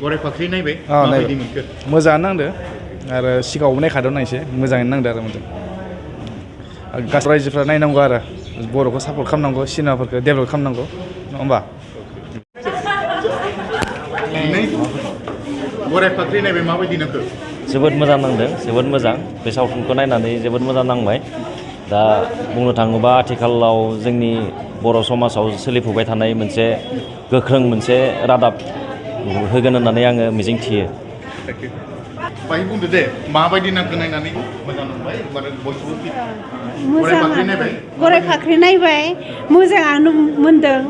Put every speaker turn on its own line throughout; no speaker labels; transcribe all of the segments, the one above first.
गराय फाख्रि नायबाय माबायदि मोनखो
मोजाङानो नांदो आरो सिगाङावबो नायखादों नायसे मोजाङैनो नांदो आरो मोजां गासै रायजोफ्रा नायनांगौ आरो बर'खौ सापर्ट खालामनांगौ सिनेमाफोरखौ डेभेलप खालामनांगौ नङा होमबा
गराय फाख्रि नायबाय माबायदि नांखो
जोबोद मोजां नांदों जोबोद मोजां बे सावथुनखौ नायनानै जोबोद मोजां नांबाय दा बुंनो थाङोबा आथिखालाव जोंनि बर' समाजाव सोलिफुबाय थानाय मोनसे गोख्रों मोनसे रादाब होगोन होननानै आङो मिजिंथियो
बाय बुंदो दे माबायदि नांखो नायनानै मोजां नांबाय बारे बयखौबो
गराय फाख्रि नायबाय मोजाङानो मोनदों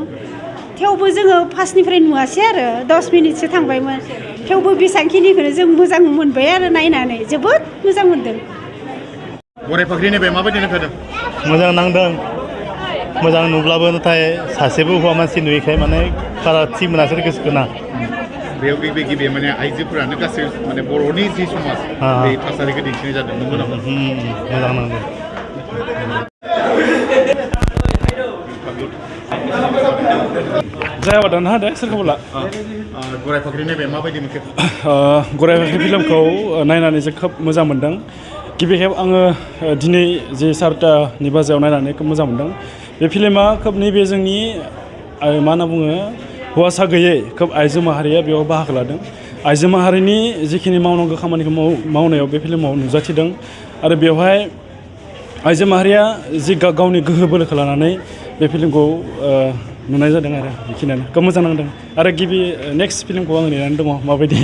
थेवबो जोङो फार्स्टनिफ्राय नुवासै आरो 10 मिनिटसो थांबायमोन थेवबो बेसांखिनिखौनो जों मोजां मोनबाय आरो नायनानै जोबोद मोजां मोनदों
गराय फाख्रि नायबाय माबायदि नांखादों
मोजां नांदों मोजां नुब्लाबो नाथाय सासेबो हौवा मानसि नुयैखाय माने बारा थि मोनासै गोसोखोना
बेयाव गिबि माने आइजोफोरानो गासै माने बर'नि जि समाज बे थासारिखौ दिन्थिनाय जादों नंगौ नामा
मोजां नांदों
जायाबा दानो हादे सोरखौबा
गराय फाख्रि नायबाय माबायदि मोनखो
गराय फाख्रि फिल्मखौ नायनानै जों खोब मोजां मोनदों गिबि खेब आङो दिनै जे 4टानि बाजायाव नायनानै खोब मोजां मोनदों बे फिल्मा खोब नैबे जोंनि मा होनना बुङो हौवासा गैयै खोब आइजो माहारिया बेयाव बाहागो लादों आइजो माहारिनि जिखिनि मावनांगौ खामानिखौ मावनायाव बे फिल्माव नुजाथिदों आरो बेवहाय आइजो माहारिया जि गावनि गोहो बोलोखौ लानानै बे फिल्मखौ नुनाय जादों आरो बेखिनियानो खोब मोजां नांदों आरो गिबि नेक्स्ट फिल्मखौ आं नेनानै दङ माबायदि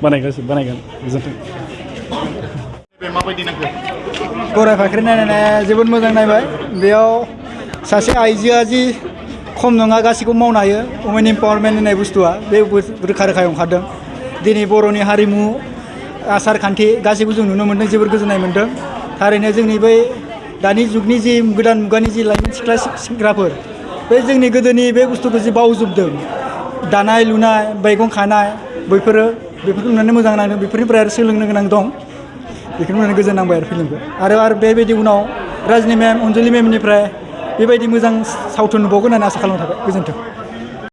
बानायगोन गोजोन्थों
माबायदि नांखो
गराय फाख्रि नायनानै जोबोद मोजां नायबाय बेयाव सासे आइजोआ जि खम नङा गासैखौबो मावनो हायो वुमेन एम्पावारमेन्ट होननाय बुस्थुआ बे रोखा रोखायै ओंखारदों दिनै बर'नि हारिमु आसार खान्थि गासैबो जों नुनो मोन्दों जोबोद गोजोननाय मोन्दों थारैनो जोंनि बै दानि जुगनि जि गोदान मुगानि जि लाइमोन सिख्ला सेंग्राफोर बे जोंनि गोदोनि बे बुस्थुखौ जि बावजोबदों दानाय लुनाय मैगं खानाय बेफोरखौ नुनानै मोजां नांदों बेफोरनिफ्राय आरो सोलोंनो गोनां दं बेखौनो नुनानै गोजोन नांबाय आरो फिल्मखौ आरो बेबायदि उनाव राजनि मेम अनजलि मेमनिफ्राय बेबायदि मोजां सावथुन नुबावगोन होननानै आसा खालामनो थाबाय गोजोन्थों